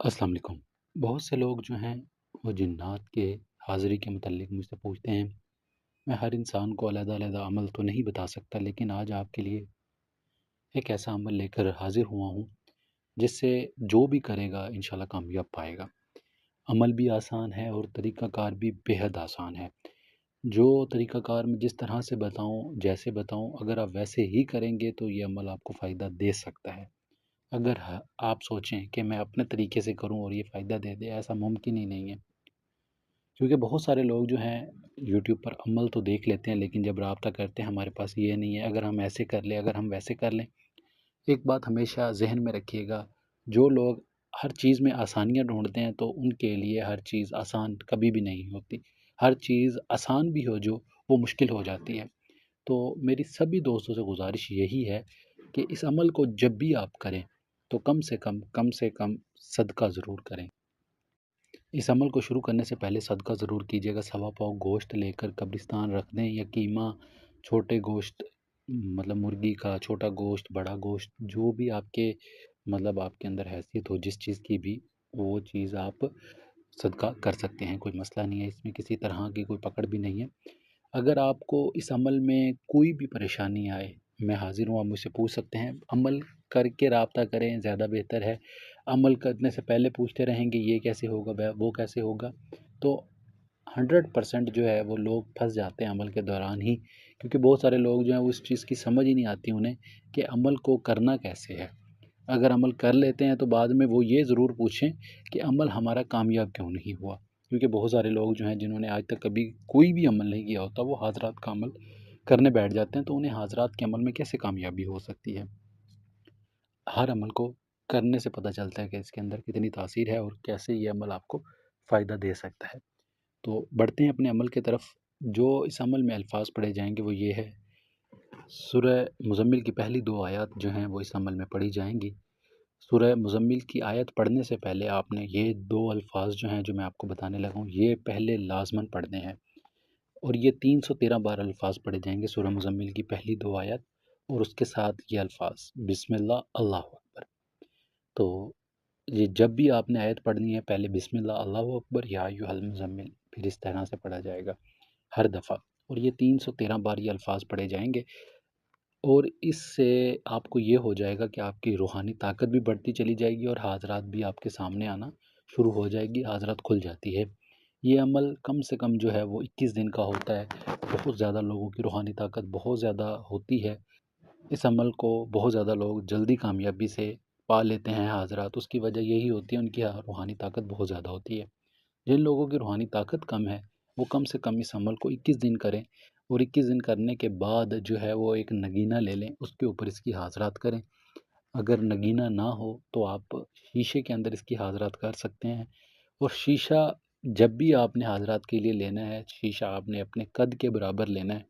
अस्सलाम वालेकुम। बहुत से लोग जो हैं वो जिन्नात के हाज़िरी के मुतल्लिक़ मुझसे पूछते हैं। मैं हर इंसान को अलग-अलग अमल तो नहीं बता सकता, लेकिन आज आपके लिए एक ऐसा अमल लेकर हाज़िर हुआ हूँ जिससे जो भी करेगा इंशाल्लाह कामयाब पाएगा। अमल भी आसान है और तरीक़ाकार भी बेहद आसान है। जो तरीक़ाकार मैं जिस तरह से बताऊँ, जैसे बताऊँ, अगर आप वैसे ही करेंगे तो ये अमल आपको फ़ायदा दे सकता है। अगर आप सोचें कि मैं अपने तरीके से करूँ और ये फ़ायदा दे दे, ऐसा मुमकिन ही नहीं है। क्योंकि बहुत सारे लोग जो हैं यूट्यूब पर अमल तो देख लेते हैं, लेकिन जब राब्ता करते हैं हमारे पास ये नहीं है, अगर हम ऐसे कर लें, अगर हम वैसे कर लें। एक बात हमेशा ज़हन में रखिएगा, जो लोग हर चीज़ में आसानियाँ ढूँढते हैं तो उनके लिए हर चीज़ आसान कभी भी नहीं होती। हर चीज़ आसान भी हो जो, वो मुश्किल हो जाती है। तो मेरी सभी दोस्तों से गुज़ारिश यही है कि इस अमल को जब भी आप करें, तो कम से कम सदका ज़रूर करें। इस अमल को शुरू करने से पहले सदका ज़रूर कीजिएगा। सवा पाव गोश्त लेकर कब्रिस्तान रख दें, या कीमा, छोटे गोश्त, मतलब मुर्गी का छोटा गोश्त, बड़ा गोश्त, जो भी आपके मतलब आपके अंदर हैसियत हो जिस चीज़ की भी, वो चीज़ आप सदका कर सकते हैं। कोई मसला नहीं है, इसमें किसी तरह की कोई पकड़ भी नहीं है। अगर आपको इस अमल में कोई भी परेशानी आए, मैं हाज़िर हूँ, आप मुझसे पूछ सकते हैं। अमल करके राब्ता करें, ज़्यादा बेहतर है। अमल करने से पहले पूछते रहेंगे ये कैसे होगा, वो कैसे होगा, तो 100% जो है वो लोग फंस जाते हैं अमल के दौरान ही। क्योंकि बहुत सारे लोग जो हैं उस चीज़ की समझ ही नहीं आती उन्हें कि अमल को करना कैसे है। अगर अमल कर लेते हैं तो बाद में वो ये ज़रूर पूछें कि अमल हमारा कामयाब क्यों नहीं हुआ। क्योंकि बहुत सारे लोग जो हैं जिन्होंने आज तक कभी कोई भी अमल नहीं किया होता, वो हाज़रात का अमल करने बैठ जाते हैं, तो उन्हें हाज़रात के अमल में कैसे कामयाबी हो सकती है। हर अमल को करने से पता चलता है कि इसके अंदर कितनी तासीर है और कैसे ये अमल आपको फ़ायदा दे सकता है। तो बढ़ते हैं अपने अमल की तरफ। जो इस अमल में अल्फ़ाज़ पढ़े जाएँगे वो ये है, सूरह मुज़म्मिल की पहली 2 आयत जो हैं वो इस अमल में पढ़ी जाएँगी। सूरह मुज़म्मिल की आयत पढ़ने से पहले आपने ये 2 अल्फ़ाज़ जो हैं, जो मैं आपको बताने लगा हूँ, ये पहले लाज़मन पढ़ने हैं। और ये 313 बार अल्फ़ाज़ पढ़े जाएँगे सूरह मुज़म्मिल की पहली 2 आयत, और उसके साथ ये अल्फ़ाज़ बिस्मिल्लाह अल्लाहु अकबर। तो ये जब भी आपने आयत पढ़नी है, पहले बिस्मिल्लाह अल्लाहु अकबर या अय्युहल मुज़म्मिल, फिर इस तरह से पढ़ा जाएगा हर दफ़ा। और ये 313 बार ये अल्फ़ाज़ पढ़े जाएँगे, और इससे आपको ये हो जाएगा कि आपकी रूहानी ताकत भी बढ़ती चली जाएगी और हाज़रात भी आपके सामने आना शुरू हो जाएगी, हाज़रात खुल जाती है। ये अमल कम से कम जो है वो 21 दिन का होता है। बहुत ज़्यादा लोगों की रूहानी ताकत बहुत ज़्यादा होती है। इस अमल को बहुत ज़्यादा लोग जल्दी कामयाबी से पा लेते हैं हाज़रात, उसकी वजह यही होती है उनकी रूहानी ताकत बहुत ज़्यादा होती है। जिन लोगों की रूहानी ताकत कम है, वो कम से कम इस अमल को 21 दिन करें, और 21 दिन करने के बाद जो है वो एक नगीना ले लें, उसके ऊपर इसकी हाज़रात करें। अगर नगीना ना हो तो आप शीशे के अंदर इसकी हाज़रात कर सकते हैं। और शीशा जब भी आपने हाज़रात के लिए लेना है, शीशा आपने अपने कद के बराबर लेना है।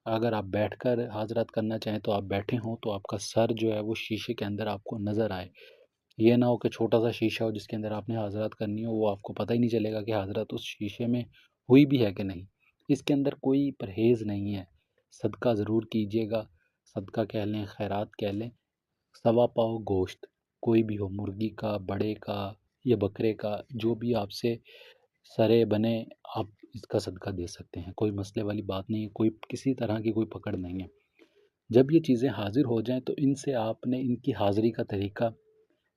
अगर आप बैठकर हाज़रात करना चाहें तो आप बैठे हों, तो आपका सर जो है वो शीशे के अंदर आपको नज़र आए। ये ना हो कि छोटा-सा शीशा हो जिसके अंदर आपने हाज़रात करनी हो, वो आपको पता ही नहीं चलेगा कि हाज़रात उस शीशे में हुई भी है कि नहीं। इसके अंदर कोई परहेज़ नहीं है। सदका ज़रूर कीजिएगा, सदका कह लें, खैरात कह लें। सवा पाव गोश्त, कोई भी हो, मुर्गी का, बड़े का या बकरे का, जो भी आपसे सरे बने, आप इसका सदका दे सकते हैं। कोई मसले वाली बात नहीं है, कोई किसी तरह की कोई पकड़ नहीं है। जब ये चीज़ें हाज़िर हो जाएँ तो इनसे आपने इनकी हाज़िरी का तरीका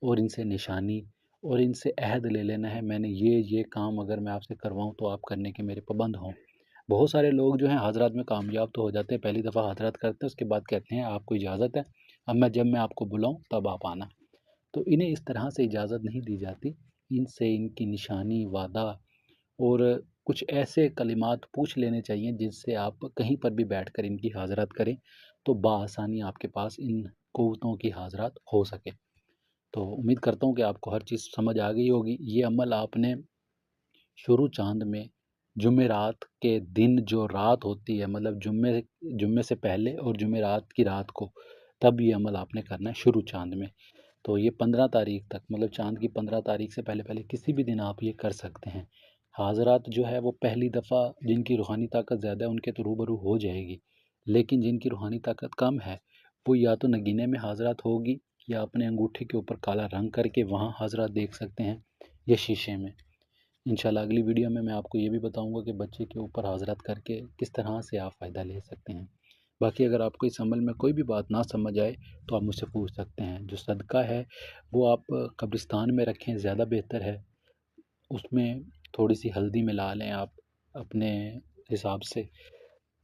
और इनसे निशानी और इनसे अहद ले लेना है, मैंने ये काम अगर मैं आपसे करवाऊँ तो आप करने के मेरे पाबंद हों। बहुत सारे लोग जो हैं हाज़रात में कामयाब तो हो जाते हैं, पहली दफ़ा हाज़रात करते हैं, उसके बाद कहते हैं आपको इजाज़त है, अब जब मैं आपको बुलाऊँ तब आप आना। तो इन्हें इस तरह से इजाज़त नहीं दी जाती। इनसे इनकी निशानी, वादा और कुछ ऐसे कलिमात पूछ लेने चाहिए जिससे आप कहीं पर भी बैठकर इनकी हाज़रात करें, तो बआसानी आपके पास इन कुव्वतों की हाज़रात हो सके। तो उम्मीद करता हूँ कि आपको हर चीज़ समझ आ गई होगी। ये अमल आपने शुरू चाँद में जुमेरात के दिन जो रात होती है, मतलब जुम्मे जुम्मे से पहले और जुमेरात की रात को, तब ये अमल आपने करना है शुरू चाँद में। तो ये 15 तारीख तक, मतलब चाँद की 15 तारीख से पहले-पहले किसी भी दिन आप ये कर सकते हैं। हाज़रात जो है वो पहली दफ़ा जिनकी रूहानी ताकत ज़्यादा है उनके तो रूबरू हो जाएगी, लेकिन जिनकी रूहानी ताकत कम है, वो या तो नगीने में हाज़रात होगी, یا اپنے انگوٹھے کے اوپر کالا رنگ کر کے وہاں حضرات دیکھ سکتے ہیں، یا شیشے میں۔ انشاءاللہ اگلی ویڈیو میں آپ کو یہ بھی بتاؤں گا کہ بچے کے اوپر حضرات کر کے کس طرح سے آپ فائدہ لے سکتے ہیں۔ باقی اگر آپ کو اس عمل میں کوئی بھی بات نہ سمجھ آئے تو آپ مجھ سے پوچھ سکتے ہیں۔ جو صدقہ ہے وہ آپ قبرستان میں رکھیں، زیادہ بہتر ہے۔ اس میں تھوڑی سی ہلدی ملا لیں آپ اپنے حساب سے،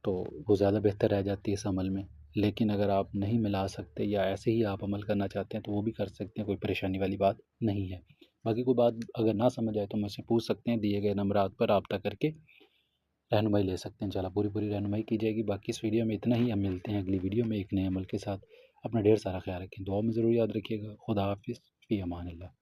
تو وہ زیادہ بہتر رہ جاتی ہے اس عمل میں۔ لیکن اگر آپ نہیں ملا سکتے یا ایسے ہی آپ عمل کرنا چاہتے ہیں تو وہ بھی کر سکتے ہیں، کوئی پریشانی والی بات نہیں ہے۔ باقی کوئی بات اگر نہ سمجھ آئے تو مجھ سے پوچھ سکتے ہیں، دیے گئے نمبرات پر رابطہ کر کے رہنمائی لے سکتے ہیں۔ انشاءاللہ پوری رہنمائی کی جائے گی۔ باقی اس ویڈیو میں اتنا ہی، ہم ملتے ہیں اگلی ویڈیو میں ایک نئے عمل کے ساتھ۔ اپنا ڈھیر سارا خیال رکھیں، دعا میں ضرور یاد رکھیے گا۔ خدا حافظ، فی امان اللہ۔